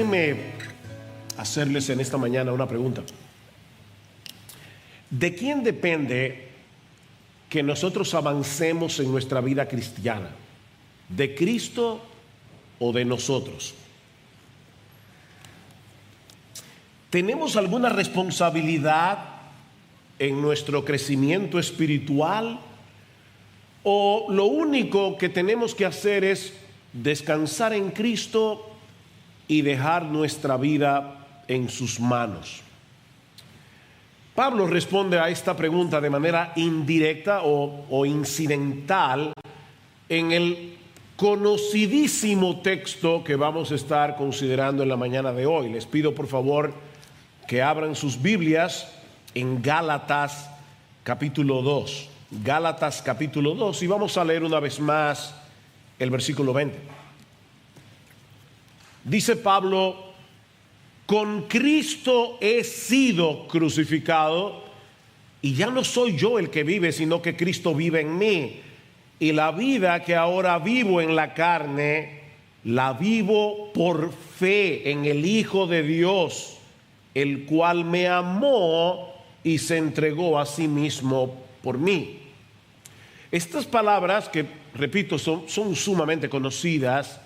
Déjenme hacerles en esta mañana una pregunta. ¿De quién depende que nosotros avancemos en nuestra vida cristiana? ¿De Cristo o de nosotros? ¿Tenemos alguna responsabilidad en nuestro crecimiento espiritual? ¿O lo único que tenemos que hacer es descansar en Cristo y dejar nuestra vida en sus manos? Pablo responde a esta pregunta de manera indirecta o incidental en el conocidísimo texto que vamos a estar considerando en la mañana de hoy. Les pido por favor que abran sus Biblias en Gálatas capítulo 2. Gálatas capítulo 2, y vamos a leer una vez más el versículo 20. Dice Pablo: con Cristo he sido crucificado, y ya no soy yo el que vive, sino que Cristo vive en mí. Y la vida que ahora vivo en la carne, la vivo por fe en el Hijo de Dios, el cual me amó y se entregó a sí mismo por mí. Estas palabras, que repito son sumamente conocidas,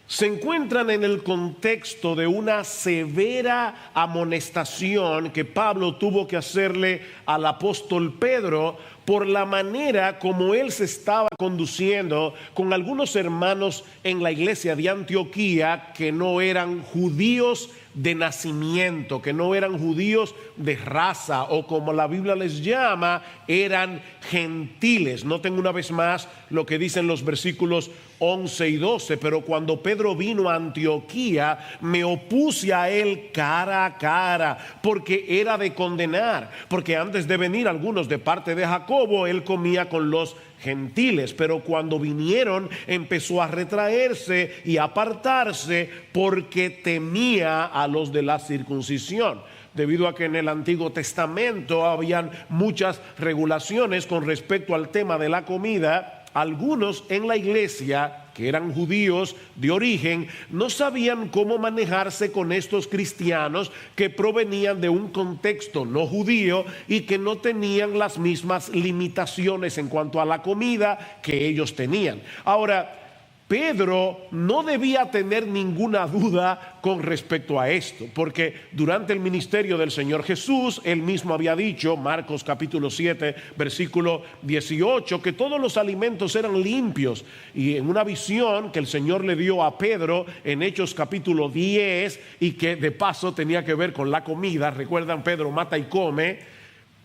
se encuentran en el contexto de una severa amonestación que Pablo tuvo que hacerle al apóstol Pedro por la manera como él se estaba conduciendo con algunos hermanos en la iglesia de Antioquía que no eran judíos de nacimiento, que no eran judíos de raza, o como la Biblia les llama, eran gentiles. Noten una vez más lo que dicen los versículos 11 y 12. Pero cuando Pedro vino a Antioquía, me opuse a él cara a cara, porque era de condenar, porque antes de venir algunos de parte de Jacobo, él comía con los gentiles, pero cuando vinieron empezó a retraerse y apartarse porque temía a los de la circuncisión, debido a que en el Antiguo Testamento habían muchas regulaciones con respecto al tema de la comida. Algunos en la iglesia, que eran judíos de origen, no sabían cómo manejarse con estos cristianos que provenían de un contexto no judío y que no tenían las mismas limitaciones en cuanto a la comida que ellos tenían. Ahora, Pedro no debía tener ninguna duda con respecto a esto, porque durante el ministerio del Señor Jesús, él mismo había dicho, Marcos capítulo 7, versículo 18, que todos los alimentos eran limpios. Y en una visión que el Señor le dio a Pedro en Hechos capítulo 10, y que de paso tenía que ver con la comida, recuerdan, Pedro mata y come,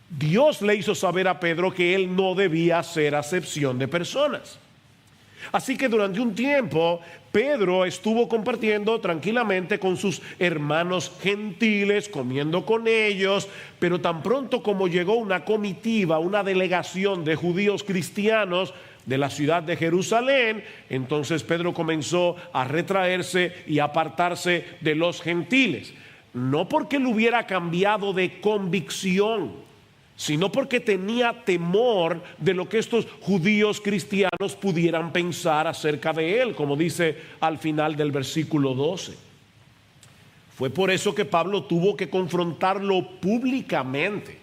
Dios le hizo saber a Pedro que él no debía hacer acepción de personas. Así que durante un tiempo Pedro estuvo compartiendo tranquilamente con sus hermanos gentiles, comiendo con ellos, pero tan pronto como llegó una comitiva, una delegación de judíos cristianos de la ciudad de Jerusalén, entonces Pedro comenzó a retraerse y apartarse de los gentiles. No porque él hubiera cambiado de convicción, sino porque tenía temor de lo que estos judíos cristianos pudieran pensar acerca de él, como dice al final del versículo 12. Fue por eso que Pablo tuvo que confrontarlo públicamente.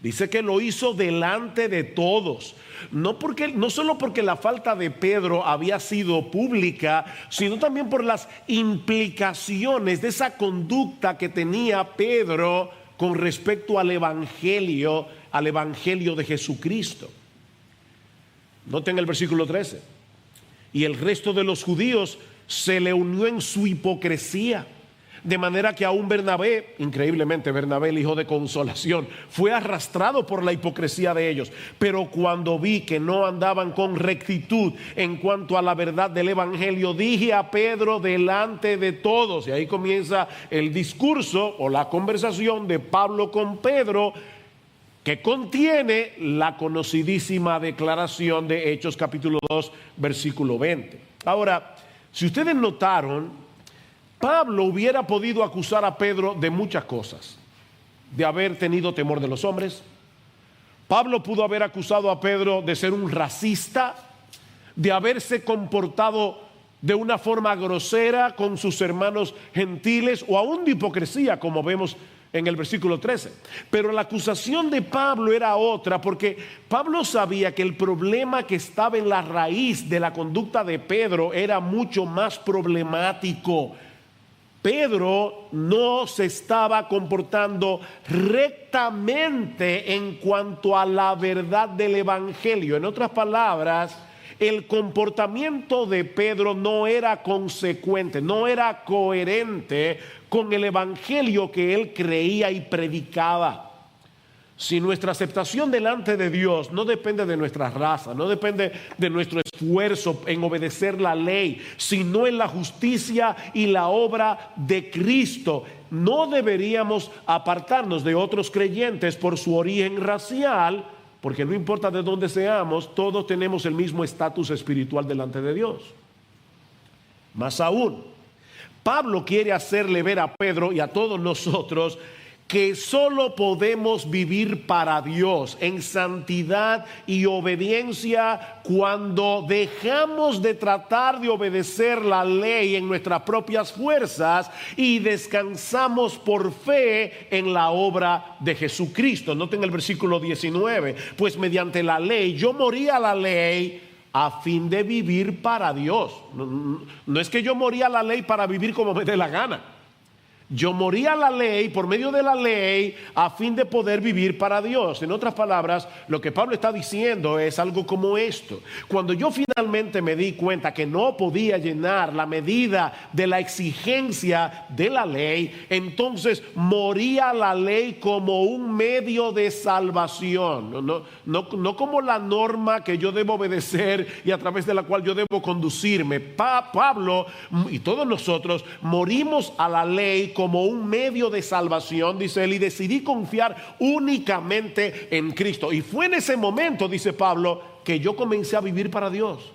Dice que lo hizo delante de todos, no solo porque la falta de Pedro había sido pública, sino también por las implicaciones de esa conducta que tenía Pedro con respecto al evangelio de Jesucristo. Noten el versículo 13. Y el resto de los judíos se le unió en su hipocresía, de manera que aún Bernabé, increíblemente Bernabé, el hijo de consolación, fue arrastrado por la hipocresía de ellos. Pero cuando vi que no andaban con rectitud en cuanto a la verdad del evangelio, dije a Pedro delante de todos, y ahí comienza el discurso o la conversación de Pablo con Pedro, que contiene la conocidísima declaración de Hechos capítulo 2, versículo 20. Ahora, si ustedes notaron, Pablo hubiera podido acusar a Pedro de muchas cosas: de haber tenido temor de los hombres. Pablo pudo haber acusado a Pedro de ser un racista, de haberse comportado de una forma grosera con sus hermanos gentiles o aún de hipocresía, como vemos en el versículo 13. Pero la acusación de Pablo era otra, porque Pablo sabía que el problema que estaba en la raíz de la conducta de Pedro era mucho más problemático. Pedro no se estaba comportando rectamente en cuanto a la verdad del evangelio. En otras palabras, el comportamiento de Pedro no era consecuente, no era coherente con el evangelio que él creía y predicaba. Si nuestra aceptación delante de Dios no depende de nuestra raza, no depende de nuestro esfuerzo en obedecer la ley, sino en la justicia y la obra de Cristo, no deberíamos apartarnos de otros creyentes por su origen racial, porque no importa de dónde seamos, todos tenemos el mismo estatus espiritual delante de Dios. Más aún, Pablo quiere hacerle ver a Pedro y a todos nosotros que solo podemos vivir para Dios en santidad y obediencia cuando dejamos de tratar de obedecer la ley en nuestras propias fuerzas y descansamos por fe en la obra de Jesucristo. Noten el versículo 19, pues mediante la ley yo morí a la ley a fin de vivir para Dios. No es que yo morí a la ley para vivir como me dé la gana. Yo morí a la ley, por medio de la ley, a fin de poder vivir para Dios. En otras palabras, lo que Pablo está diciendo es algo como esto. Cuando yo finalmente me di cuenta que no podía llenar la medida de la exigencia de la ley, entonces morí a la ley como un medio de salvación. No como la norma que yo debo obedecer y a través de la cual yo debo conducirme. Pablo y todos nosotros morimos a la ley como un medio de salvación, dice él, y decidí confiar únicamente en Cristo. Y fue en ese momento, dice Pablo, que yo comencé a vivir para Dios,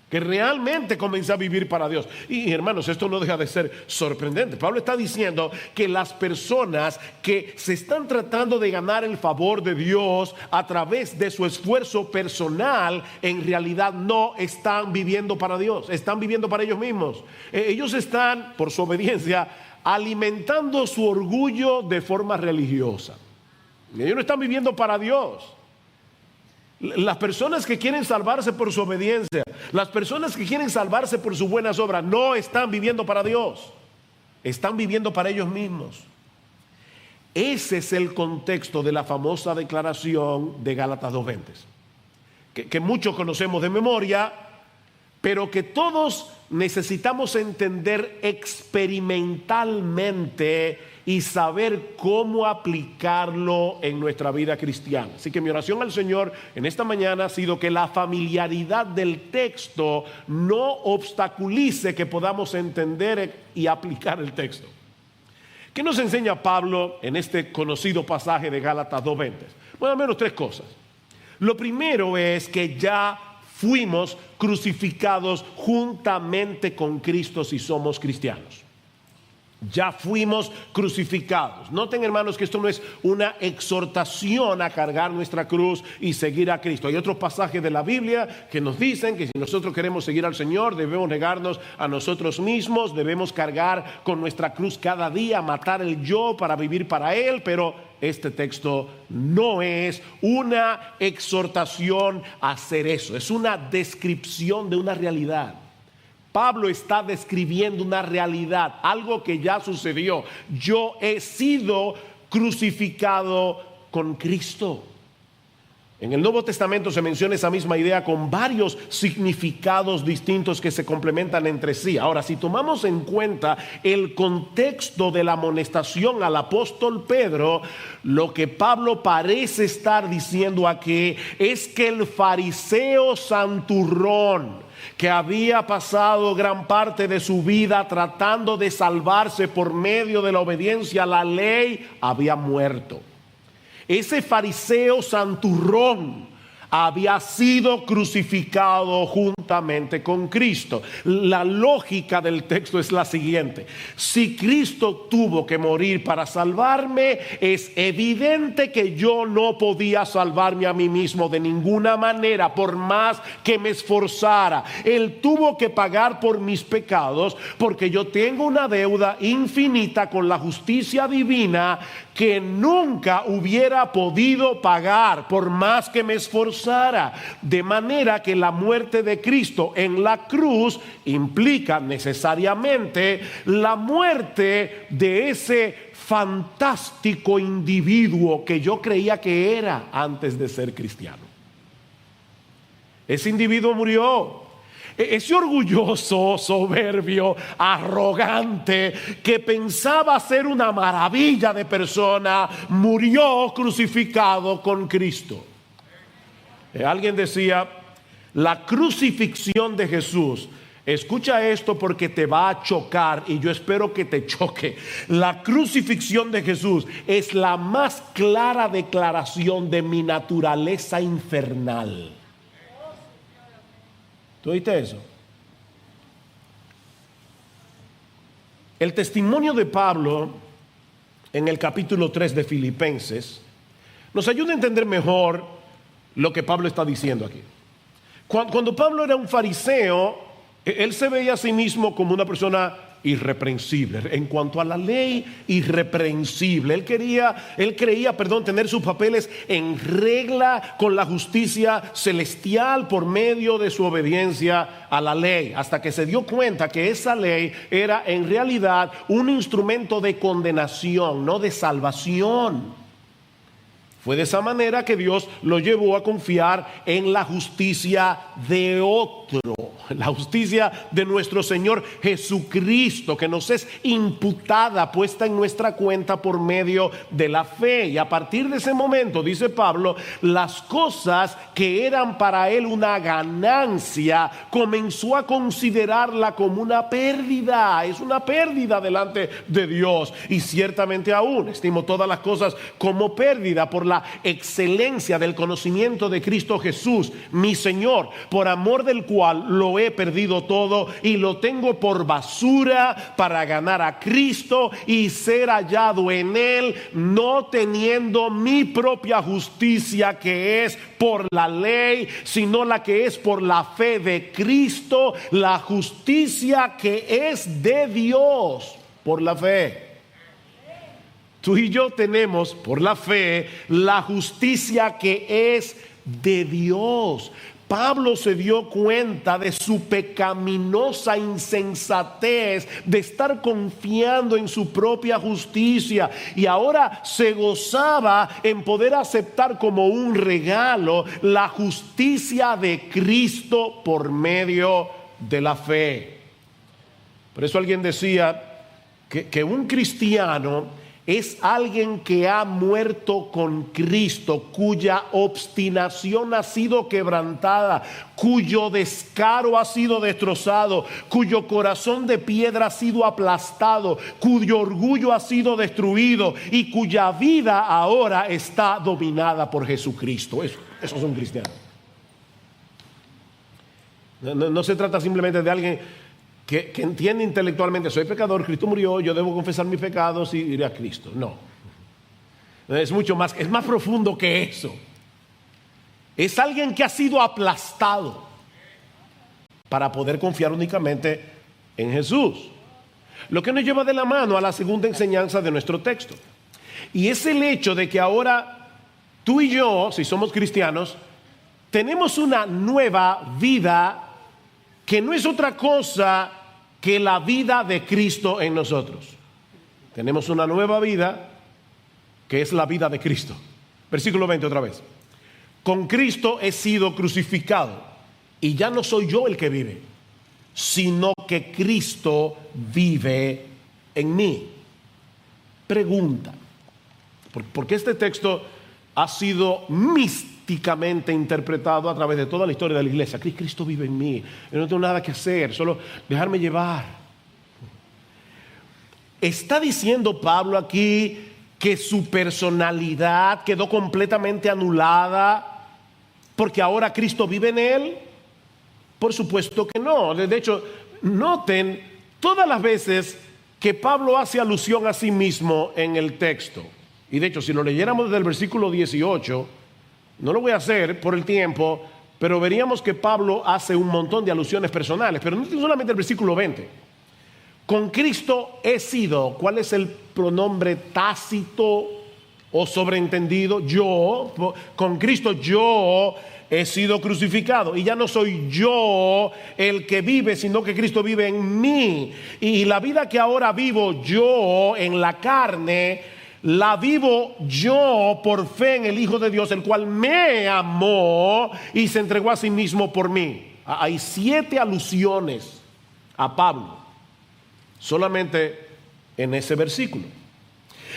que realmente comencé a vivir para Dios. Y hermanos, esto no deja de ser sorprendente. Pablo está diciendo que las personas que se están tratando de ganar el favor de Dios a través de su esfuerzo personal, en realidad no están viviendo para Dios, están viviendo para ellos mismos. Ellos están, por su obediencia, alimentando su orgullo de forma religiosa. Ellos no están viviendo para Dios. Las personas que quieren salvarse por su obediencia, las personas que quieren salvarse por sus buenas obras, no están viviendo para Dios, están viviendo para ellos mismos. Ese es el contexto de la famosa declaración de Gálatas 2:20, que muchos conocemos de memoria, pero que todos necesitamos entender experimentalmente y saber cómo aplicarlo en nuestra vida cristiana. Así que mi oración al Señor en esta mañana ha sido que la familiaridad del texto no obstaculice que podamos entender y aplicar el texto. ¿Qué nos enseña Pablo en este conocido pasaje de Gálatas 2:20? Bueno, al menos tres cosas. Lo primero es que ya fuimos crucificados juntamente con Cristo si somos cristianos. Ya fuimos crucificados. Noten, hermanos, que esto no es una exhortación a cargar nuestra cruz y seguir a Cristo. Hay otros pasajes de la Biblia que nos dicen que si nosotros queremos seguir al Señor, debemos negarnos a nosotros mismos, debemos cargar con nuestra cruz cada día, matar el yo para vivir para Él, pero este texto no es una exhortación a hacer eso, es una descripción de una realidad. Pablo está describiendo una realidad, algo que ya sucedió. Yo he sido crucificado con Cristo. En el Nuevo Testamento se menciona esa misma idea con varios significados distintos que se complementan entre sí. Ahora, si tomamos en cuenta el contexto de la amonestación al apóstol Pedro, lo que Pablo parece estar diciendo aquí es que el fariseo santurrón, que había pasado gran parte de su vida tratando de salvarse por medio de la obediencia a la ley, había muerto. Ese fariseo santurrón había sido crucificado juntamente con Cristo. La lógica del texto es la siguiente: si Cristo tuvo que morir para salvarme, es evidente que yo no podía salvarme a mí mismo de ninguna manera, por más que me esforzara. Él tuvo que pagar por mis pecados, porque yo tengo una deuda infinita con la justicia divina que nunca hubiera podido pagar por más que me esforzara. De manera que la muerte de Cristo en la cruz implica necesariamente la muerte de ese fantástico individuo que yo creía que era antes de ser cristiano. Ese individuo murió. Ese orgulloso, soberbio, arrogante, que pensaba ser una maravilla de persona, murió crucificado con Cristo. Alguien decía: la crucifixión de Jesús, escucha esto porque te va a chocar y yo espero que te choque. La crucifixión de Jesús es la más clara declaración de mi naturaleza infernal. ¿Tú oíste eso? El testimonio de Pablo en el capítulo 3 de Filipenses nos ayuda a entender mejor lo que Pablo está diciendo aquí. Cuando Pablo era un fariseo, él se veía a sí mismo como una persona irreprensible. En cuanto a la ley, irreprensible. Él creía, tener sus papeles en regla con la justicia celestial por medio de su obediencia a la ley, hasta que se dio cuenta que esa ley era en realidad un instrumento de condenación, no de salvación. Fue de esa manera que Dios lo llevó a confiar en la justicia de otro, la justicia de nuestro Señor Jesucristo, que nos es imputada, puesta en nuestra cuenta por medio de la fe. Y a partir de ese momento, dice Pablo, las cosas que eran para él una ganancia, comenzó a considerarla como una pérdida. Es una pérdida delante de Dios. Y ciertamente aún estimo todas las cosas como pérdida por la excelencia del conocimiento de Cristo Jesús, mi Señor, por amor del cual lo he perdido todo y lo tengo por basura para ganar a Cristo y ser hallado en él, no teniendo mi propia justicia que es por la ley, sino la que es por la fe de Cristo, la justicia que es de Dios por la fe. Tú y yo tenemos por la fe la justicia que es de Dios. Pablo se dio cuenta de su pecaminosa insensatez de estar confiando en su propia justicia, y ahora se gozaba en poder aceptar como un regalo la justicia de Cristo por medio de la fe. Por eso alguien decía que un cristiano es alguien que ha muerto con Cristo, cuya obstinación ha sido quebrantada, cuyo descaro ha sido destrozado, cuyo corazón de piedra ha sido aplastado, cuyo orgullo ha sido destruido y cuya vida ahora está dominada por Jesucristo. Eso es un cristiano. No se trata simplemente de alguien que entiende intelectualmente: soy pecador, Cristo murió, yo debo confesar mis pecados y iré a Cristo. No, es mucho más, es más profundo que eso. Es alguien que ha sido aplastado para poder confiar únicamente en Jesús. Lo que nos lleva de la mano a la segunda enseñanza de nuestro texto, y es el hecho de que ahora tú y yo, si somos cristianos, tenemos una nueva vida que no es otra cosa que la vida de Cristo en nosotros. Tenemos una nueva vida que es la vida de Cristo. Versículo 20 otra vez. Con Cristo he sido crucificado y ya no soy yo el que vive, sino que Cristo vive en mí. Pregunta: ¿por qué este texto ha sido místicamente interpretado a través de toda la historia de la iglesia? Cristo vive en mí, yo no tengo nada que hacer, solo dejarme llevar. Está diciendo Pablo aquí que su personalidad quedó completamente anulada porque ahora Cristo vive en él. Por supuesto que no. De hecho, noten todas las veces que Pablo hace alusión a sí mismo en el texto. Y de hecho, si lo leyéramos desde el versículo 18, no lo voy a hacer por el tiempo, pero veríamos que Pablo hace un montón de alusiones personales. Pero no solamente el versículo 20. Con Cristo he sido. ¿Cuál es el pronombre tácito o sobreentendido? Yo. Con Cristo yo he sido crucificado. Y ya no soy yo el que vive, sino que Cristo vive en mí. Y la vida que ahora vivo yo en la carne, la vivo yo por fe en el Hijo de Dios, el cual me amó y se entregó a sí mismo por mí. Hay 7 alusiones a Pablo solamente en ese versículo.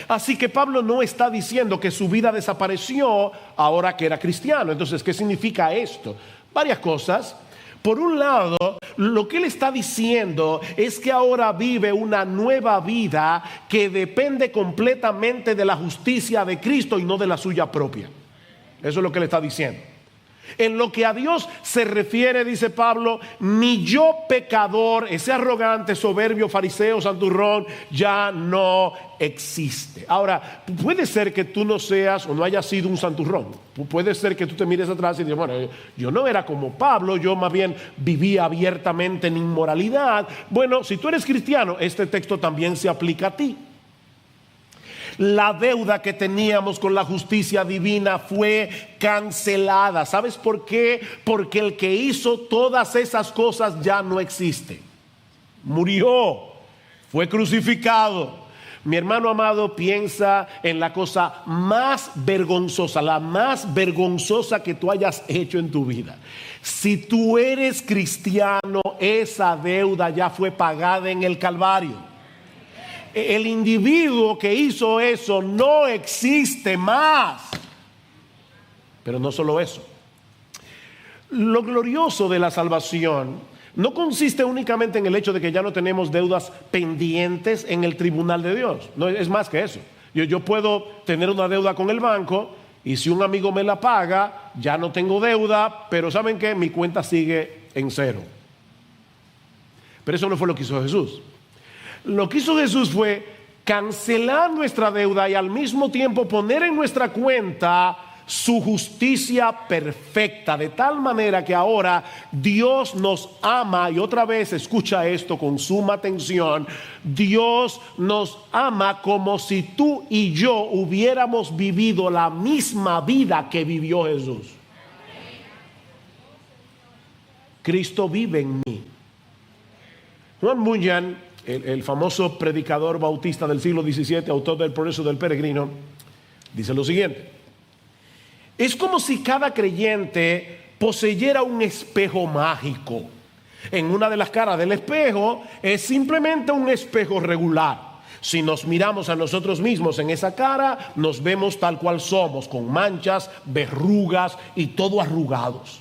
Así que Pablo no está diciendo que su vida desapareció ahora que era cristiano. Entonces, ¿qué significa esto? Varias cosas. Por un lado, lo que él está diciendo es que ahora vive una nueva vida que depende completamente de la justicia de Cristo y no de la suya propia. Eso es lo que él está diciendo. En lo que a Dios se refiere, dice Pablo, mi yo pecador, ese arrogante, soberbio, fariseo, santurrón, ya no existe. Ahora, puede ser que tú no seas o no hayas sido un santurrón. Puede ser que tú te mires atrás y digas, bueno, yo no era como Pablo, yo más bien vivía abiertamente en inmoralidad. Bueno, si tú eres cristiano, este texto también se aplica a ti. La deuda que teníamos con la justicia divina fue cancelada. ¿Sabes por qué? Porque el que hizo todas esas cosas ya no existe. Murió, fue crucificado. Mi hermano amado, piensa en la cosa más vergonzosa, la más vergonzosa que tú hayas hecho en tu vida. Si tú eres cristiano, esa deuda ya fue pagada en el Calvario. El individuo que hizo eso no existe más. Pero no solo eso. Lo glorioso de la salvación no consiste únicamente en el hecho de que ya no tenemos deudas pendientes en el tribunal de Dios. No, es más que eso. Yo puedo tener una deuda con el banco y si un amigo me la paga, ya no tengo deuda, pero ¿saben qué? Mi cuenta sigue en 0. Pero eso no fue lo que hizo Jesús. Lo que hizo Jesús fue cancelar nuestra deuda y al mismo tiempo poner en nuestra cuenta su justicia perfecta, de tal manera que ahora Dios nos ama. Y otra vez escucha esto con suma atención: Dios nos ama como si tú y yo hubiéramos vivido la misma vida que vivió Jesús. Cristo vive en mí. Juan Bunyan, el famoso predicador bautista del siglo XVII, autor del Progreso del Peregrino, dice lo siguiente: es como si cada creyente poseyera un espejo mágico. En una de las caras del espejo es simplemente un espejo regular. Si nos miramos a nosotros mismos en esa cara, nos vemos tal cual somos, con manchas, verrugas y todo arrugados.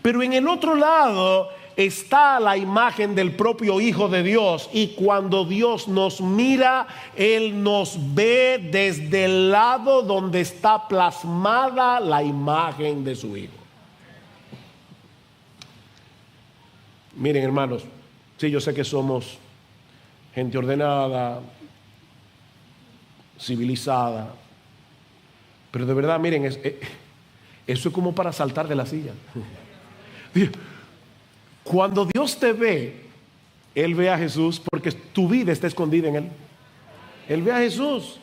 Pero en el otro lado está la imagen del propio Hijo de Dios, y cuando Dios nos mira, Él nos ve desde el lado donde está plasmada la imagen de su Hijo. Miren, hermanos, sí, yo sé que somos gente ordenada, civilizada, pero de verdad, miren, eso es como para saltar de la silla. Cuando Dios te ve, Él ve a Jesús, porque tu vida está escondida en Él. Él ve a Jesús.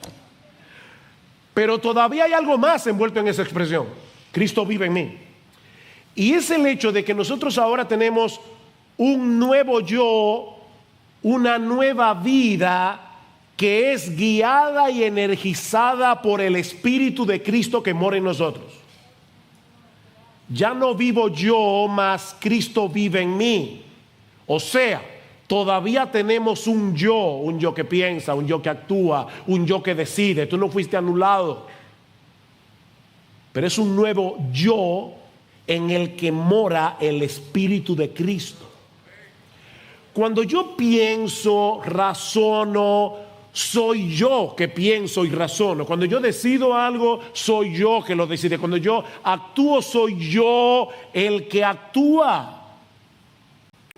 Pero todavía hay algo más envuelto en esa expresión: Cristo vive en mí. Y es el hecho de que nosotros ahora tenemos un nuevo yo, una nueva vida que es guiada y energizada por el Espíritu de Cristo que mora en nosotros. Ya no vivo yo, mas Cristo vive en mí. O sea, todavía tenemos un yo que piensa, un yo que actúa, un yo que decide. Tú no fuiste anulado. Pero es un nuevo yo en el que mora el Espíritu de Cristo. Cuando yo pienso, razono, soy yo que pienso y razono. Cuando yo decido algo, soy yo que lo decide. Cuando yo actúo, soy yo el que actúa.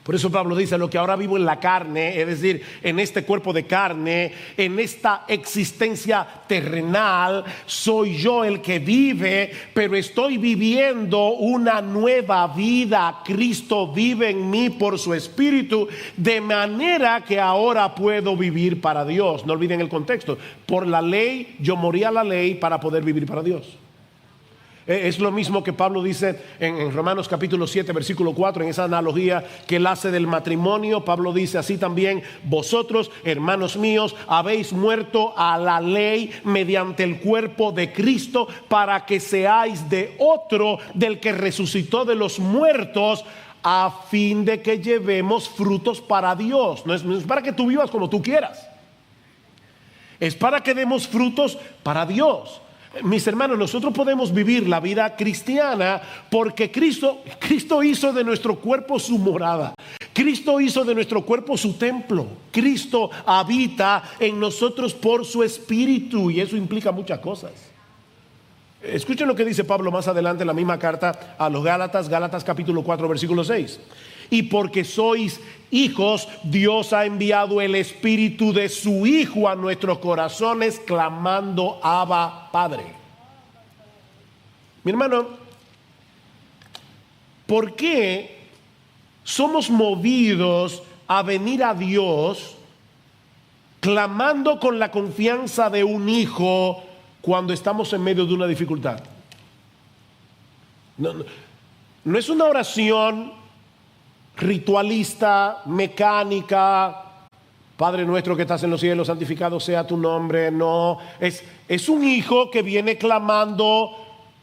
Por eso Pablo dice: lo que ahora vivo en la carne, es decir, en este cuerpo de carne, en esta existencia terrenal, soy yo el que vive, pero estoy viviendo una nueva vida. Cristo vive en mí por su Espíritu, de manera que ahora puedo vivir para Dios. No olviden el contexto. Por la ley, yo morí a la ley para poder vivir para Dios. Es lo mismo que Pablo dice en Romanos capítulo 7 versículo 4, en esa analogía que él hace del matrimonio. Pablo dice: así también vosotros, hermanos míos, habéis muerto a la ley mediante el cuerpo de Cristo, para que seáis de otro, del que resucitó de los muertos, a fin de que llevemos frutos para Dios. No es para que tú vivas como tú quieras, es para que demos frutos para Dios. Mis hermanos, nosotros podemos vivir la vida cristiana porque Cristo hizo de nuestro cuerpo su morada. Cristo hizo de nuestro cuerpo su templo. Cristo habita en nosotros por su Espíritu, y eso implica muchas cosas. Escuchen lo que dice Pablo más adelante en la misma carta a los Gálatas, Gálatas capítulo 4 versículo 6. Y porque sois hijos, Dios ha enviado el Espíritu de su Hijo a nuestros corazones, clamando: Abba, Padre. Mi hermano, ¿por qué somos movidos a venir a Dios clamando con la confianza de un hijo cuando estamos en medio de una dificultad? No es una oración ritualista, mecánica: Padre nuestro que estás en los cielos, santificado sea tu nombre. No, es un hijo que viene clamando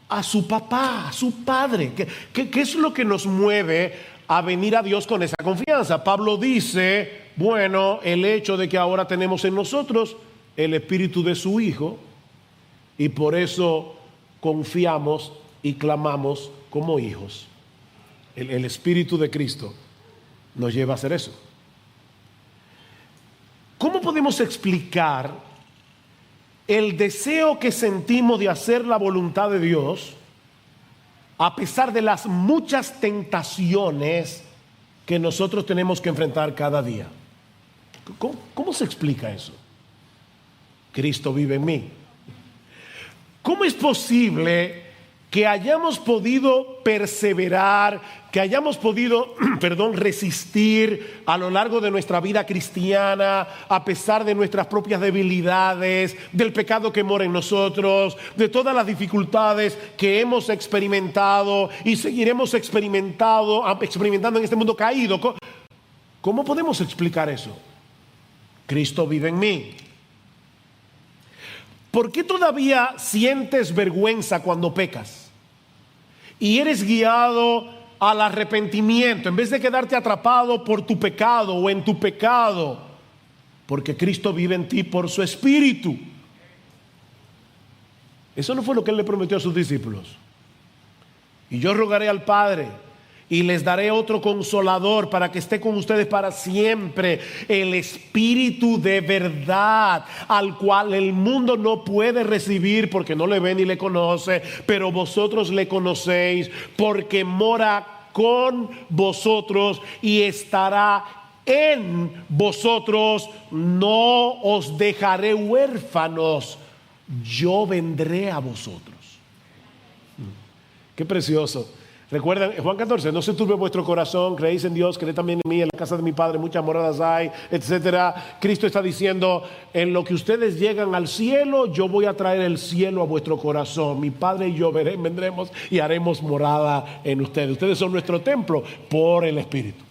a su papá, a su padre. ¿Qué es lo que nos mueve a venir a Dios con esa confianza? Pablo dice: bueno, el hecho de que ahora tenemos en nosotros el Espíritu de su Hijo, y por eso confiamos y clamamos como hijos. El Espíritu de Cristo nos lleva a hacer eso. ¿Cómo podemos explicar el deseo que sentimos de hacer la voluntad de Dios a pesar de las muchas tentaciones que nosotros tenemos que enfrentar cada día? ¿Cómo se explica eso? Cristo vive en mí. ¿Cómo es posible que hayamos podido perseverar, que hayamos podido, resistir a lo largo de nuestra vida cristiana, a pesar de nuestras propias debilidades, del pecado que mora en nosotros, de todas las dificultades que hemos experimentado y seguiremos experimentando en este mundo caído? ¿Cómo podemos explicar eso? Cristo vive en mí. ¿Por qué todavía sientes vergüenza cuando pecas y eres guiado al arrepentimiento en vez de quedarte atrapado por tu pecado o en tu pecado? Porque Cristo vive en ti por su Espíritu. Eso no fue lo que Él le prometió a sus discípulos. Y yo rogaré al Padre y les daré otro consolador para que esté con ustedes para siempre, el Espíritu de verdad, al cual el mundo no puede recibir porque no le ve ni le conoce, pero vosotros le conocéis porque mora con vosotros y estará en vosotros. No os dejaré huérfanos, yo vendré a vosotros. Qué precioso. Recuerdan Juan 14: no se turbe vuestro corazón, creéis en Dios, creed también en mí. En la casa de mi Padre muchas moradas hay, etcétera. Cristo está diciendo: en lo que ustedes llegan al cielo, yo voy a traer el cielo a vuestro corazón. Mi Padre y yo vendremos y haremos morada en ustedes. Ustedes son nuestro templo por el Espíritu.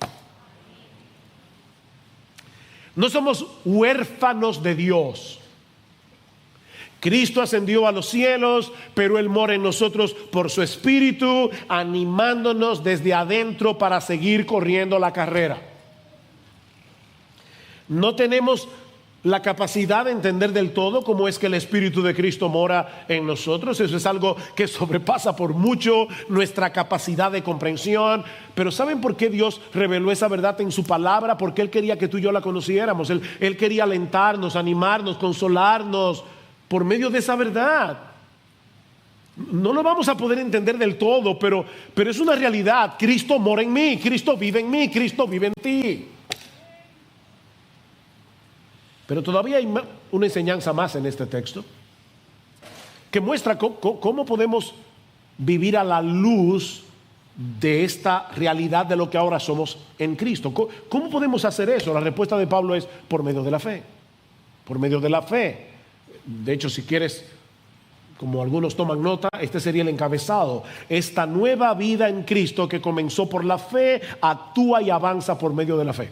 No somos huérfanos de Dios. Cristo ascendió a los cielos, pero Él mora en nosotros por su Espíritu, animándonos desde adentro para seguir corriendo la carrera. No tenemos la capacidad de entender del todo cómo es que el Espíritu de Cristo mora en nosotros. Eso es algo que sobrepasa por mucho nuestra capacidad de comprensión. Pero ¿saben por qué Dios reveló esa verdad en su palabra? Porque Él quería que tú y yo la conociéramos. Él quería alentarnos, animarnos, consolarnos por medio de esa verdad. No lo vamos a poder entender del todo, pero es una realidad. Cristo mora en mí, Cristo vive en mí, Cristo vive en ti. Pero todavía hay una enseñanza más en este texto que muestra cómo podemos vivir a la luz de esta realidad de lo que ahora somos en Cristo. ¿Cómo podemos hacer eso? La respuesta de Pablo es por medio de la fe. Por medio de la fe. De hecho, si quieres, como algunos toman nota, este sería el encabezado. Esta nueva vida en Cristo que comenzó por la fe, actúa y avanza por medio de la fe.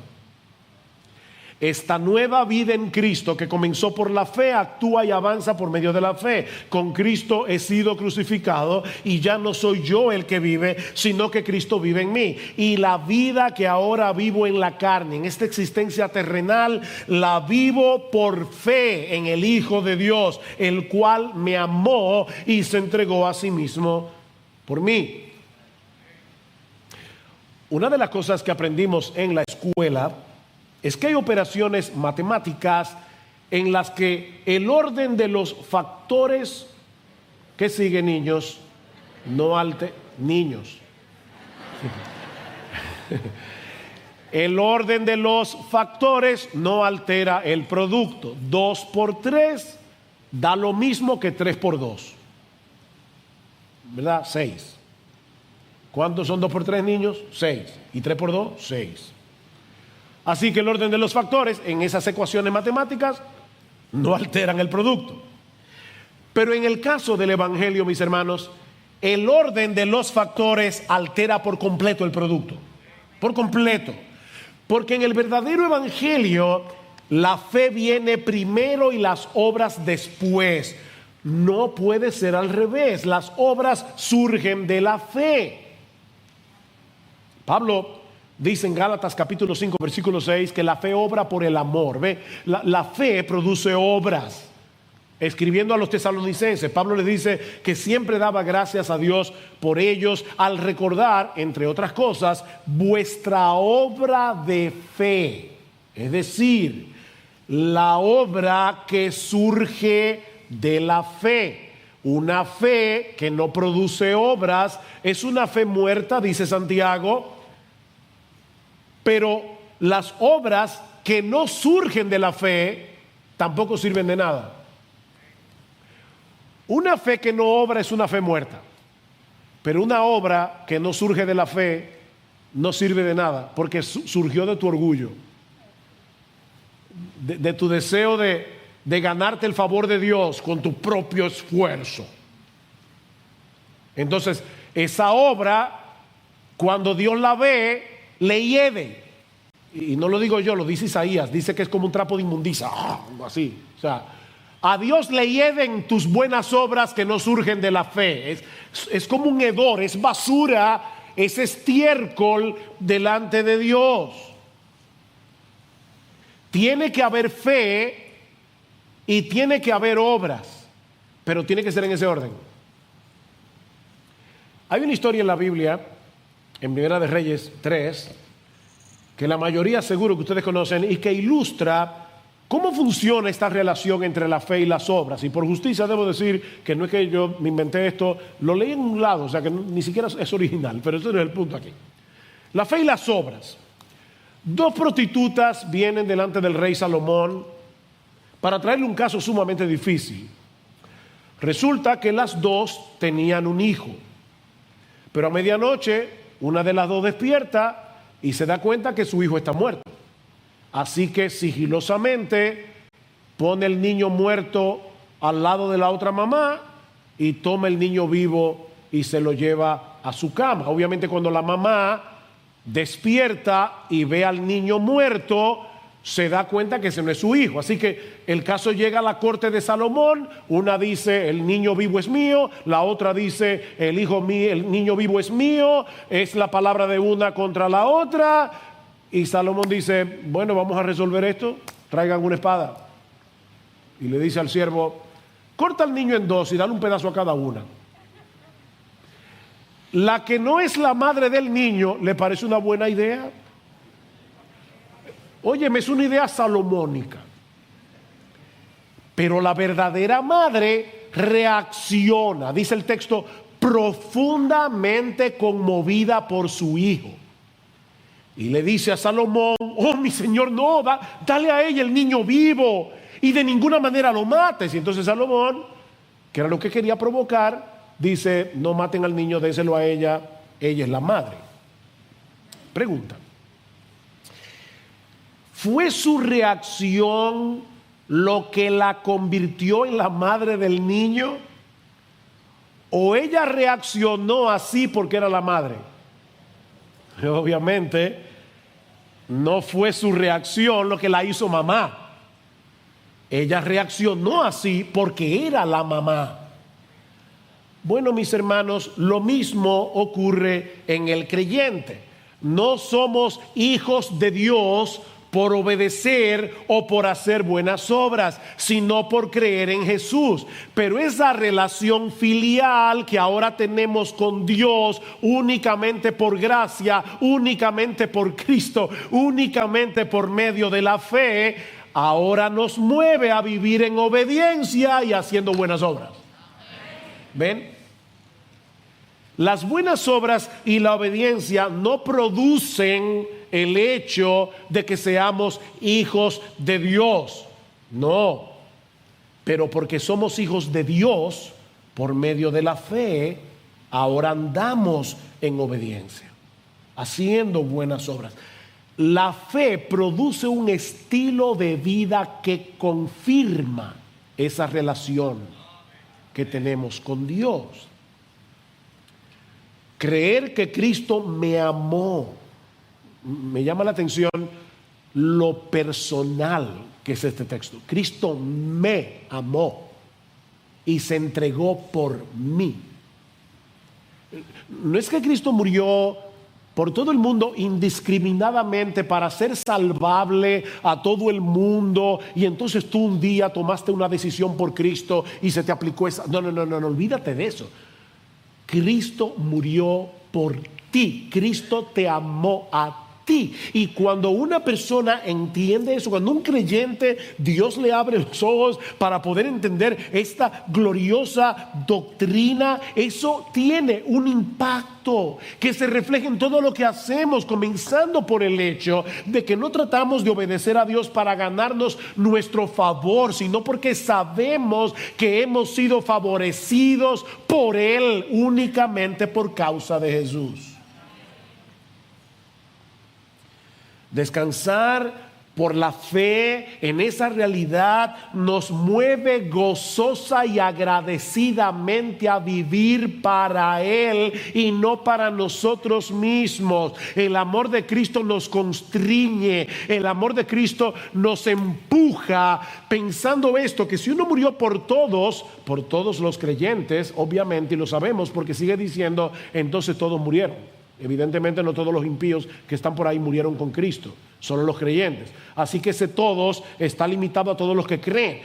Esta nueva vida en Cristo que comenzó por la fe, actúa y avanza por medio de la fe. Con Cristo he sido crucificado y ya no soy yo el que vive, sino que Cristo vive en mí. Y la vida que ahora vivo en la carne, en esta existencia terrenal, la vivo por fe en el Hijo de Dios, el cual me amó y se entregó a sí mismo por mí. Una de las cosas que aprendimos en la escuela es que hay operaciones matemáticas en las que el orden de los factores que siguen, niños, niños. El orden de los factores no altera el producto. 2 por 3 da lo mismo que 3 por 2. ¿Verdad? 6. ¿Cuántos son 2 por 3, niños? 6. ¿Y 3 por 2? 6. Así que el orden de los factores en esas ecuaciones matemáticas no alteran el producto. Pero en el caso del Evangelio, mis hermanos, el orden de los factores altera por completo el producto. Por completo. Porque en el verdadero Evangelio, la fe viene primero y las obras después. No puede ser al revés. Las obras surgen de la fe. Pablo dice en Gálatas capítulo 5 versículo 6 que la fe obra por el amor. ¿Ve? La fe produce obras. Escribiendo a los tesalonicenses, Pablo les dice que siempre daba gracias a Dios por ellos al recordar, entre otras cosas, vuestra obra de fe. Es decir, la obra que surge de la fe. Una fe que no produce obras es una fe muerta, dice Santiago. Pero las obras que no surgen de la fe tampoco sirven de nada. Una fe que no obra es una fe muerta. Pero una obra que no surge de la fe no sirve de nada, porque surgió de tu orgullo, de tu deseo de ganarte el favor de Dios con tu propio esfuerzo. Entonces, esa obra, cuando Dios la ve, le hiede. Y no lo digo yo, lo dice Isaías. Dice que es como un trapo de inmundicia, así. O sea, a Dios le hieden tus buenas obras que no surgen de la fe. Es como un hedor, es basura, es estiércol delante de Dios. Tiene que haber fe y tiene que haber obras, pero tiene que ser en ese orden. Hay una historia en la Biblia, en Primera de Reyes 3, que la mayoría seguro que ustedes conocen y que ilustra cómo funciona esta relación entre la fe y las obras. Y por justicia debo decir que no es que yo me inventé esto, lo leí en un lado, o sea que ni siquiera es original, pero ese no es el punto aquí. La fe y las obras. 2 prostitutas vienen delante del rey Salomón para traerle un caso sumamente difícil. Resulta que las 2 tenían un hijo, pero a medianoche una de las 2 despierta y se da cuenta que su hijo está muerto. Así que sigilosamente pone el niño muerto al lado de la otra mamá y toma el niño vivo y se lo lleva a su cama. Obviamente cuando la mamá despierta y ve al niño muerto, se da cuenta que ese no es su hijo. Así que el caso llega a la corte de Salomón. Una dice el niño vivo es mío, la otra dice el niño vivo es mío. Es la palabra de una contra la otra. Y Salomón dice, bueno, vamos a resolver esto, traigan una espada. y le dice al siervo: corta al niño en dos y dale un pedazo a cada una. La que no es la madre del niño le parece una buena idea. Óyeme, es una idea salomónica. Pero la verdadera madre reacciona, dice el texto, profundamente conmovida por su hijo. Y le dice a Salomón: oh, mi señor, no, dale a ella el niño vivo y de ninguna manera lo mates. Y entonces Salomón, que era lo que quería provocar, dice: no maten al niño, déselo a ella, ella es la madre. Pregunta: ¿fue su reacción lo que la convirtió en la madre del niño? ¿O ella reaccionó así porque era la madre? Obviamente no fue su reacción lo que la hizo mamá. Ella reaccionó así porque era la mamá. Bueno, mis hermanos, lo mismo ocurre en el creyente. No somos hijos de Dios por obedecer o por hacer buenas obras, sino por creer en Jesús. Pero esa relación filial que ahora tenemos con Dios únicamente por gracia, únicamente por Cristo, únicamente por medio de la fe, ahora nos mueve a vivir en obediencia y haciendo buenas obras. ¿Ven? Las buenas obras y la obediencia no producen el hecho de que seamos hijos de Dios. No. Pero porque somos hijos de Dios, por medio de la fe, ahora andamos en obediencia, haciendo buenas obras. La fe produce un estilo de vida que confirma esa relación que tenemos con Dios. Creer que Cristo me amó, me llama la atención lo personal que es este texto. Cristo me amó y se entregó por mí. No es que Cristo murió por todo el mundo indiscriminadamente para ser salvable a todo el mundo y entonces tú un día tomaste una decisión por Cristo y se te aplicó esa. No, olvídate de eso. Cristo murió por ti. Cristo te amó a ti. Y cuando una persona entiende eso, cuando un creyente, Dios le abre los ojos para poder entender esta gloriosa doctrina, eso tiene un impacto que se refleja en todo lo que hacemos, comenzando por el hecho de que no tratamos de obedecer a Dios para ganarnos nuestro favor, sino porque sabemos que hemos sido favorecidos por Él únicamente por causa de Jesús. Descansar por la fe en esa realidad nos mueve gozosa y agradecidamente a vivir para Él y no para nosotros mismos. El amor de Cristo nos constriñe, el amor de Cristo nos empuja, pensando esto, que si uno murió por todos los creyentes, obviamente, y lo sabemos porque sigue diciendo, entonces todos murieron. Evidentemente no todos los impíos que están por ahí murieron con Cristo, solo los creyentes. Así que ese todos está limitado a todos los que creen.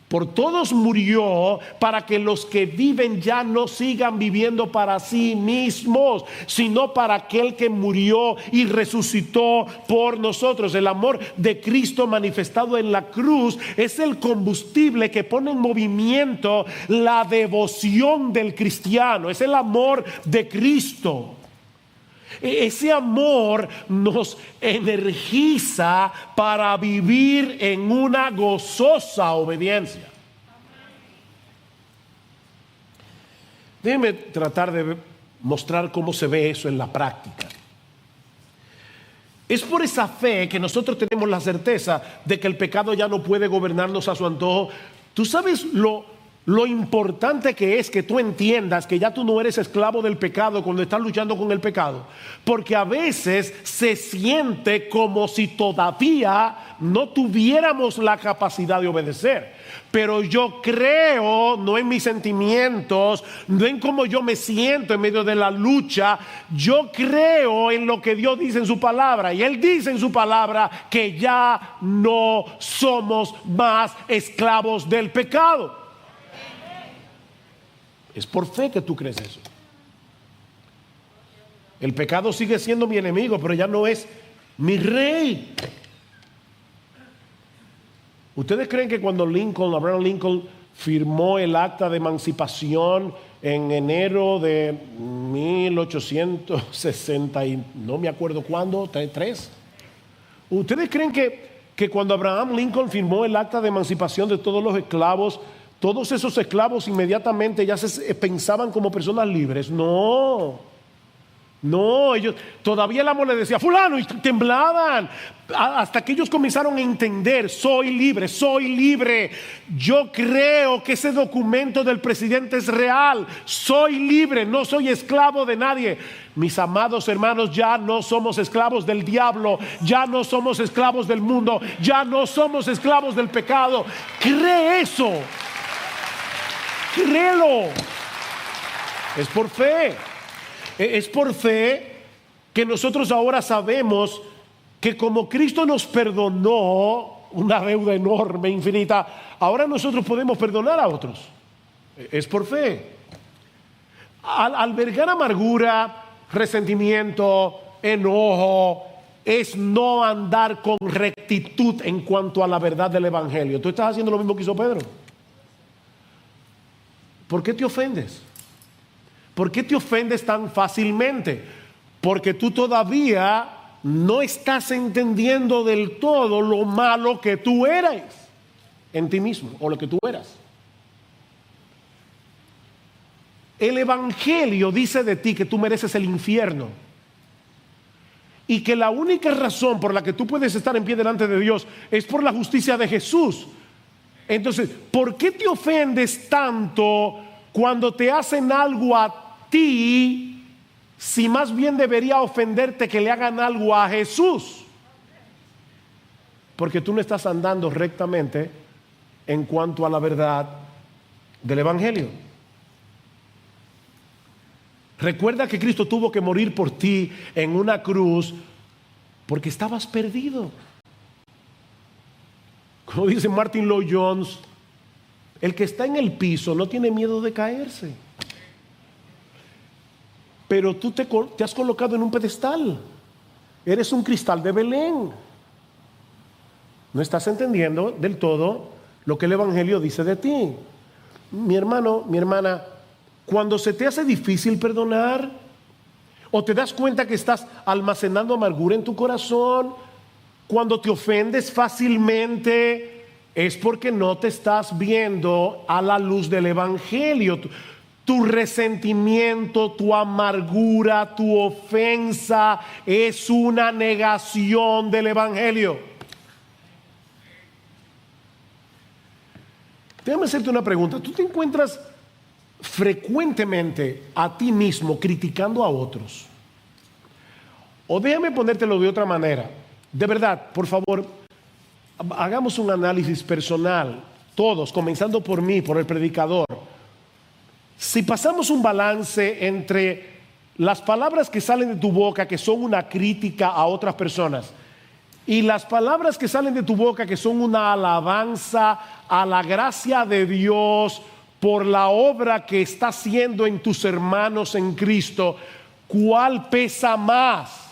Por todos murió para que los que viven ya no sigan viviendo para sí mismos, sino para aquel que murió y resucitó por nosotros. El amor de Cristo manifestado en la cruz es el combustible que pone en movimiento la devoción del cristiano. Es el amor de Cristo. Ese amor nos energiza para vivir en una gozosa obediencia. Déjenme tratar de mostrar cómo se ve eso en la práctica. Es por esa fe que nosotros tenemos la certeza de que el pecado ya no puede gobernarnos a su antojo. ¿Tú sabes lo lo importante que es que tú entiendas que ya tú no eres esclavo del pecado cuando estás luchando con el pecado. Porque a veces se siente como si todavía no tuviéramos la capacidad de obedecer. Pero yo creo, no en mis sentimientos, no en cómo yo me siento en medio de la lucha. Yo creo en lo que Dios dice en su palabra. Y Él dice en su palabra que ya no somos más esclavos del pecado. Es por fe que tú crees eso. El pecado sigue siendo mi enemigo, pero ya no es mi rey. ¿Ustedes creen que cuando Abraham Lincoln firmó el acta de emancipación en enero de 1860 y no me acuerdo cuándo, 3? ¿Ustedes creen que cuando Abraham Lincoln firmó el acta de emancipación de todos los esclavos, todos esos esclavos inmediatamente ya se pensaban como personas libres? No, ellos todavía el amo le decía fulano y temblaban hasta que ellos comenzaron a entender: soy libre, soy libre. Yo creo que ese documento del presidente es real. Soy libre, no soy esclavo de nadie. Mis amados hermanos, ya no somos esclavos del diablo, ya no somos esclavos del mundo, ya no somos esclavos del pecado. Cree eso, créelo. Es por fe. Es por fe que nosotros ahora sabemos que como Cristo nos perdonó una deuda enorme, infinita, ahora nosotros podemos perdonar a otros. Es por fe. Al albergar amargura, resentimiento, enojo, es no andar con rectitud en cuanto a la verdad del Evangelio. Tú estás haciendo lo mismo que hizo Pedro. ¿Por qué te ofendes? ¿Por qué te ofendes tan fácilmente? Porque tú todavía no estás entendiendo del todo lo malo que tú eres en ti mismo o lo que tú eras. El Evangelio dice de ti que tú mereces el infierno y que la única razón por la que tú puedes estar en pie delante de Dios es por la justicia de Jesús. Entonces, ¿por qué te ofendes tanto cuando te hacen algo a ti, si más bien debería ofenderte que le hagan algo a Jesús? Porque tú no estás andando rectamente en cuanto a la verdad del Evangelio. Recuerda que Cristo tuvo que morir por ti en una cruz porque estabas perdido. Como dice Martin Lloyd-Jones, el que está en el piso no tiene miedo de caerse. Pero tú te has colocado en un pedestal. Eres un cristal de Belén. No estás entendiendo del todo lo que el Evangelio dice de ti. Mi hermano, mi hermana, cuando se te hace difícil perdonar, o te das cuenta que estás almacenando amargura en tu corazón, cuando te ofendes fácilmente, es porque no te estás viendo a la luz del Evangelio. Tu resentimiento, tu amargura, tu ofensa es una negación del Evangelio. Déjame hacerte una pregunta. ¿Tú te encuentras frecuentemente a ti mismo criticando a otros? O déjame ponértelo de otra manera. De verdad, por favor, hagamos un análisis personal, todos, comenzando por mí, por el predicador. Si pasamos un balance entre las palabras que salen de tu boca, que son una crítica a otras personas, y las palabras que salen de tu boca, que son una alabanza a la gracia de Dios por la obra que está haciendo en tus hermanos en Cristo, ¿cuál pesa más?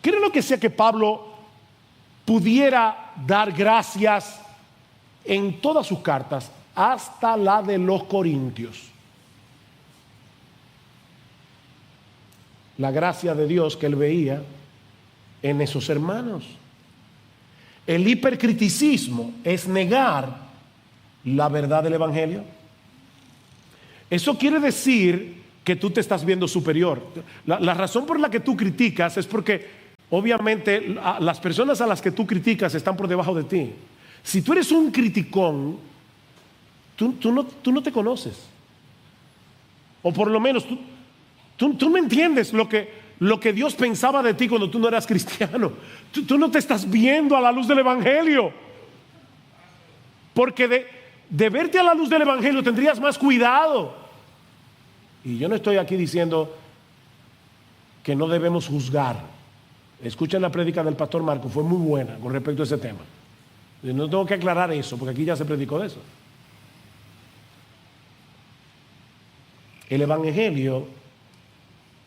¿Cree lo que sea que Pablo pudiera dar gracias en todas sus cartas, hasta la de los Corintios? La gracia de Dios que él veía en esos hermanos. El hipercriticismo es negar la verdad del Evangelio. Eso quiere decir que tú te estás viendo superior. La razón por la que tú criticas es porque obviamente las personas a las que tú criticas están por debajo de ti. Si tú eres un criticón, tú no te conoces. O por lo menos tú no entiendes lo que Dios pensaba de ti cuando tú no eras cristiano. Tú no te estás viendo a la luz del Evangelio. Porque de verte a la luz del Evangelio tendrías más cuidado. Y yo no estoy aquí diciendo que no debemos juzgar. Escuchen la prédica del pastor Marco, fue muy buena con respecto a ese tema. Yo no tengo que aclarar eso, porque aquí ya se predicó de eso. El Evangelio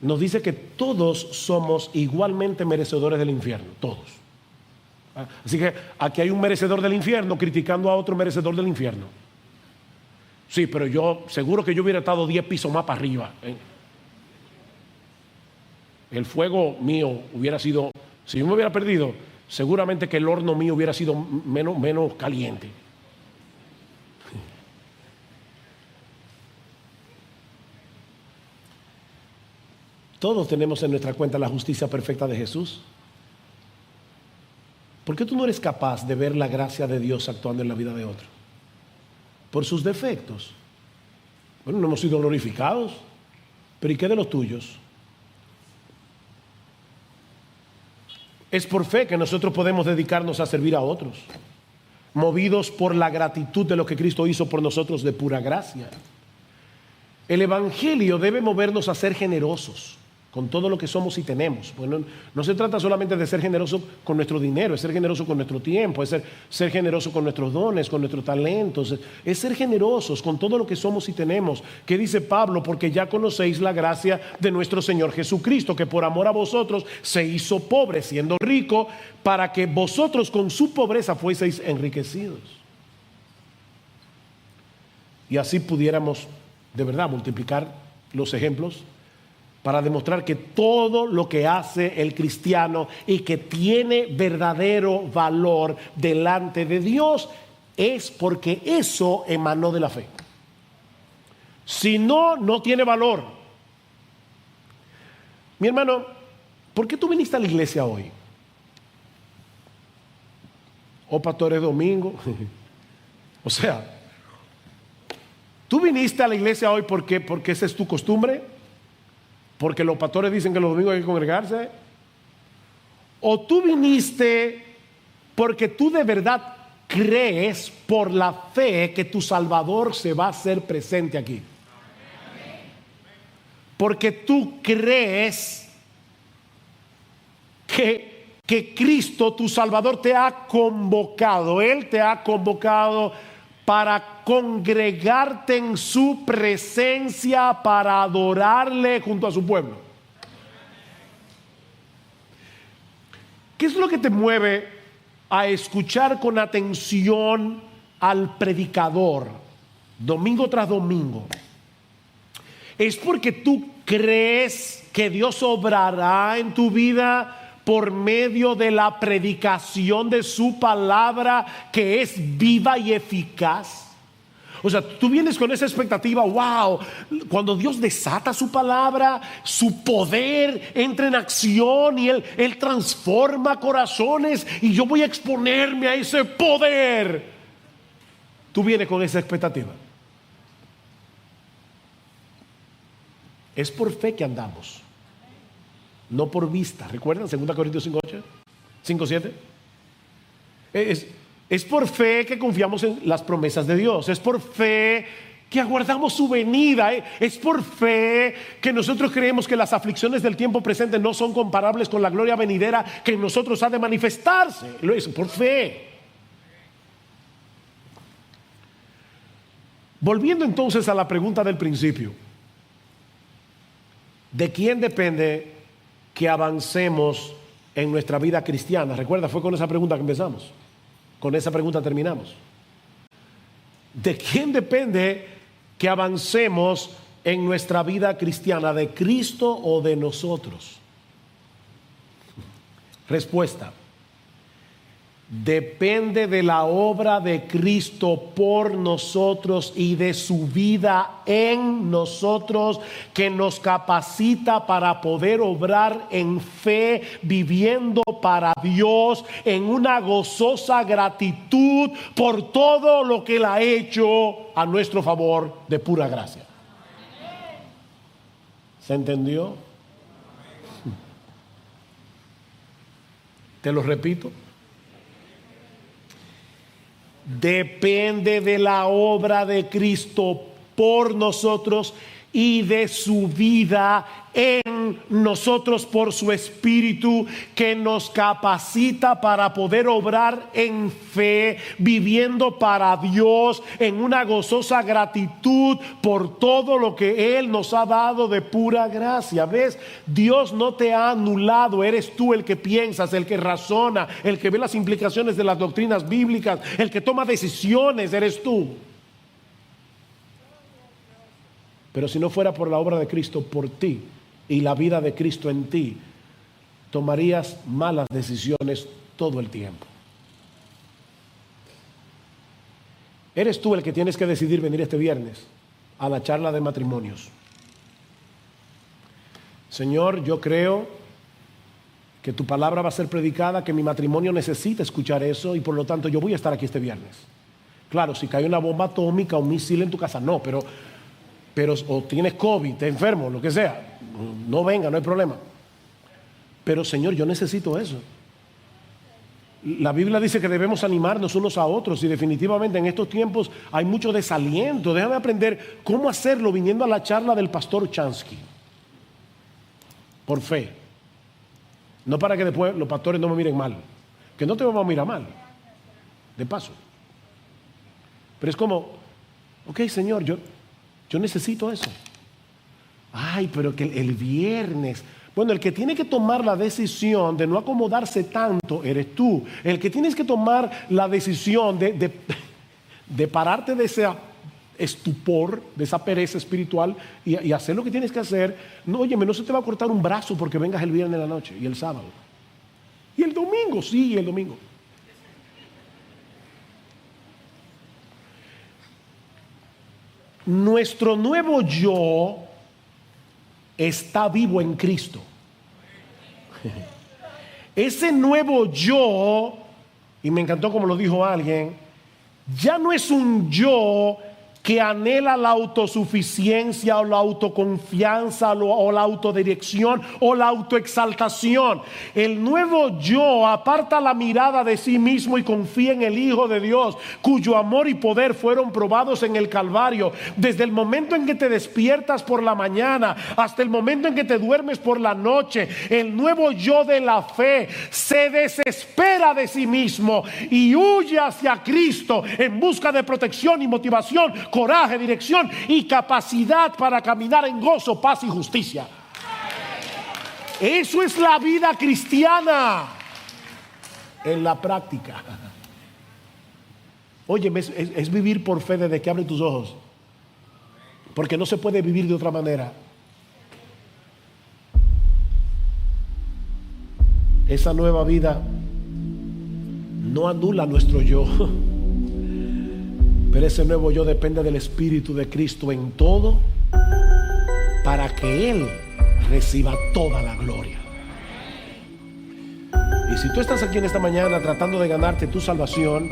nos dice que todos somos igualmente merecedores del infierno, todos. Así que aquí hay un merecedor del infierno criticando a otro merecedor del infierno. Sí, pero yo seguro que yo hubiera estado 10 pisos más para arriba. El fuego mío hubiera sido, si yo me hubiera perdido, seguramente que el horno mío hubiera sido menos caliente. Todos tenemos en nuestra cuenta la justicia perfecta de Jesús. ¿Por qué tú no eres capaz de ver la gracia de Dios actuando en la vida de otro? Por sus defectos. Bueno, no hemos sido glorificados, pero ¿y qué de los tuyos? Es por fe que nosotros podemos dedicarnos a servir a otros, movidos por la gratitud de lo que Cristo hizo por nosotros de pura gracia. El Evangelio debe movernos a ser generosos con todo lo que somos y tenemos. Bueno, no se trata solamente de ser generoso con nuestro dinero, es ser generoso con nuestro tiempo, es ser generoso con nuestros dones, con nuestros talentos, es ser generosos con todo lo que somos y tenemos. ¿Qué dice Pablo? Porque ya conocéis la gracia de nuestro Señor Jesucristo, que por amor a vosotros se hizo pobre, siendo rico, para que vosotros con su pobreza fueseis enriquecidos. Y así pudiéramos de verdad multiplicar los ejemplos para demostrar que todo lo que hace el cristiano y que tiene verdadero valor delante de Dios es porque eso emanó de la fe. Si no, no tiene valor. Mi hermano, ¿por qué tú viniste a la iglesia hoy? ¿O pastor es domingo? O sea, ¿tú viniste a la iglesia hoy porque esa es tu costumbre? ¿Porque los pastores dicen que los domingos hay que congregarse? ¿O tú viniste porque tú de verdad crees por la fe que tu Salvador se va a hacer presente aquí? Porque tú crees que Cristo, tu Salvador, te ha convocado. Él te ha convocado para congregarte en su presencia, para adorarle junto a su pueblo. ¿Qué es lo que te mueve a escuchar con atención al predicador domingo tras domingo? ¿Es porque tú crees que Dios obrará en tu vida por medio de la predicación de su palabra, que es viva y eficaz? O sea, tú vienes con esa expectativa, wow, cuando Dios desata su palabra, su poder entra en acción y Él transforma corazones y yo voy a exponerme a ese poder. Tú vienes con esa expectativa. Es por fe que andamos, no por vista. ¿Recuerdan 2 Corintios 5:8? 5:7. Es por fe que confiamos en las promesas de Dios. Es por fe que aguardamos su venida. Es por fe que nosotros creemos que las aflicciones del tiempo presente no son comparables con la gloria venidera que en nosotros ha de manifestarse. Lo es por fe. Volviendo entonces a la pregunta del principio, ¿de quién depende que avancemos en nuestra vida cristiana? Recuerda, fue con esa pregunta que empezamos. Con esa pregunta terminamos. ¿De quién depende que avancemos en nuestra vida cristiana? ¿De Cristo o de nosotros? Respuesta: depende de la obra de Cristo por nosotros y de su vida en nosotros, que nos capacita para poder obrar en fe, viviendo para Dios en una gozosa gratitud por todo lo que Él ha hecho a nuestro favor de pura gracia. ¿Se entendió? Te lo repito. Depende de la obra de Cristo por nosotros y de su vida en nosotros por su Espíritu, que nos capacita para poder obrar en fe, viviendo para Dios en una gozosa gratitud por todo lo que Él nos ha dado de pura gracia. ¿Ves? Dios no te ha anulado, eres tú el que piensas, el que razona, el que ve las implicaciones de las doctrinas bíblicas, el que toma decisiones, eres tú. Pero si no fuera por la obra de Cristo por ti y la vida de Cristo en ti, tomarías malas decisiones todo el tiempo. Eres tú el que tienes que decidir venir este viernes a la charla de matrimonios. Señor, yo creo que tu palabra va a ser predicada, que mi matrimonio necesita escuchar eso y por lo tanto yo voy a estar aquí este viernes. Claro, si cae una bomba atómica o un misil en tu casa, no, pero o tienes COVID, te enfermo, lo que sea, no venga, no hay problema. Pero Señor, yo necesito eso. La Biblia dice que debemos animarnos unos a otros y definitivamente en estos tiempos hay mucho desaliento. Déjame aprender cómo hacerlo viniendo a la charla del pastor Chansky. Por fe. No para que después los pastores no me miren mal. Que no te vamos a mirar mal. De paso. Pero es como, ok, Señor, yo necesito eso. Ay, pero que el viernes. Bueno, el que tiene que tomar la decisión de no acomodarse tanto eres tú. El que tienes que tomar la decisión de pararte de ese estupor, de esa pereza espiritual y hacer lo que tienes que hacer. No, óyeme, no se te va a cortar un brazo porque vengas el viernes en la noche y el sábado. Y el domingo, sí, el domingo. Nuestro nuevo yo está vivo en Cristo. Ese nuevo yo, y me encantó como lo dijo alguien, ya no es un yo que anhela la autosuficiencia o la autoconfianza o la autodirección o la autoexaltación. El nuevo yo aparta la mirada de sí mismo y confía en el Hijo de Dios, cuyo amor y poder fueron probados en el Calvario. Desde el momento en que te despiertas por la mañana hasta el momento en que te duermes por la noche, el nuevo yo de la fe se desespera de sí mismo y huye hacia Cristo en busca de protección y motivación, coraje, dirección y capacidad para caminar en gozo, paz y justicia. Eso es la vida cristiana en la práctica. Oye, es vivir por fe desde que abres tus ojos, porque no se puede vivir de otra manera. Esa nueva vida no anula nuestro yo, pero ese nuevo yo depende del Espíritu de Cristo en todo, para que Él reciba toda la gloria. Y si tú estás aquí en esta mañana tratando de ganarte tu salvación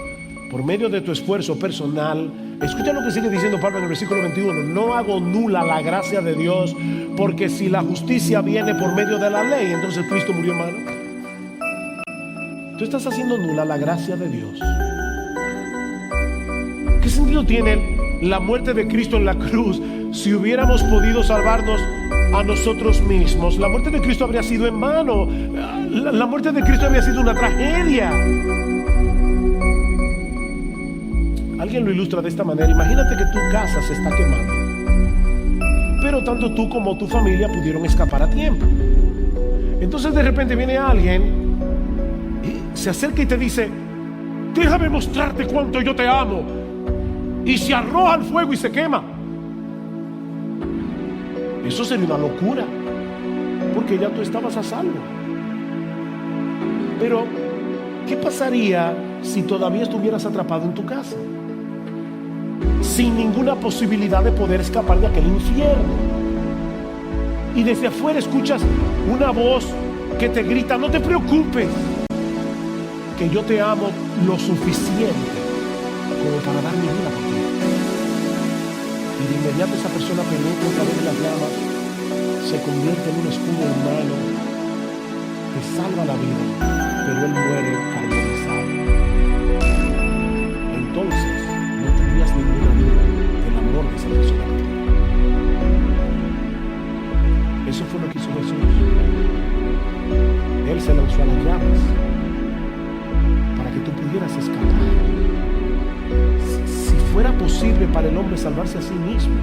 por medio de tu esfuerzo personal, escucha lo que sigue diciendo Pablo en el versículo 21: no hago nula la gracia de Dios, porque si la justicia viene por medio de la ley, entonces Cristo murió en vano. Tú estás haciendo nula la gracia de Dios. ¿Qué sentido tiene la muerte de Cristo en la cruz si hubiéramos podido salvarnos a nosotros mismos? La muerte de Cristo habría sido en vano. La muerte de Cristo habría sido una tragedia. Alguien lo ilustra de esta manera: imagínate que tu casa se está quemando, pero tanto tú como tu familia pudieron escapar a tiempo. Entonces de repente viene alguien y se acerca y te dice: déjame mostrarte cuánto yo te amo, y se arroja al fuego y se quema. Eso sería una locura, porque ya tú estabas a salvo. Pero ¿Qué pasaría si todavía estuvieras atrapado en tu casa, sin ninguna posibilidad de poder escapar de aquel infierno? Y desde afuera escuchas una voz que te grita: no te preocupes, que yo te amo lo suficiente como para dar mi vida por ti. Y de inmediato esa persona penetra a través de las llamas, se convierte en un escudo humano, te salva la vida, pero él muere carbonizado. Entonces no tendrías ninguna duda del amor de esa persona por ti. Eso fue lo que hizo Jesús. Él se lanzó a las llamas para que tú pudieras escapar. Si fuera posible para el hombre salvarse a sí mismo,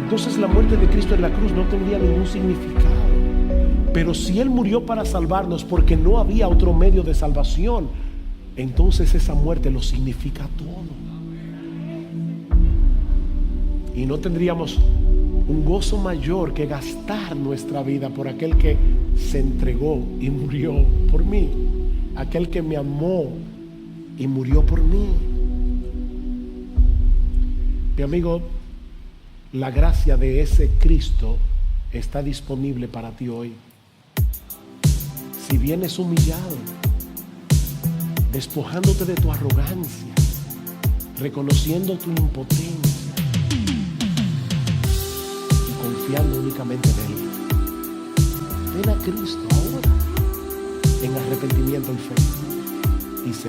entonces la muerte de Cristo en la cruz no tendría ningún significado. Pero si Él murió para salvarnos porque no había otro medio de salvación, entonces esa muerte lo significa todo. Y no tendríamos un gozo mayor que gastar nuestra vida por aquel que se entregó y murió por mí, aquel que me amó y murió por mí. Mi amigo, la gracia de ese Cristo está disponible para ti hoy. Si vienes humillado, despojándote de tu arrogancia, reconociendo tu impotencia y confiando únicamente en Él, ven a Cristo ahora en arrepentimiento y fe y se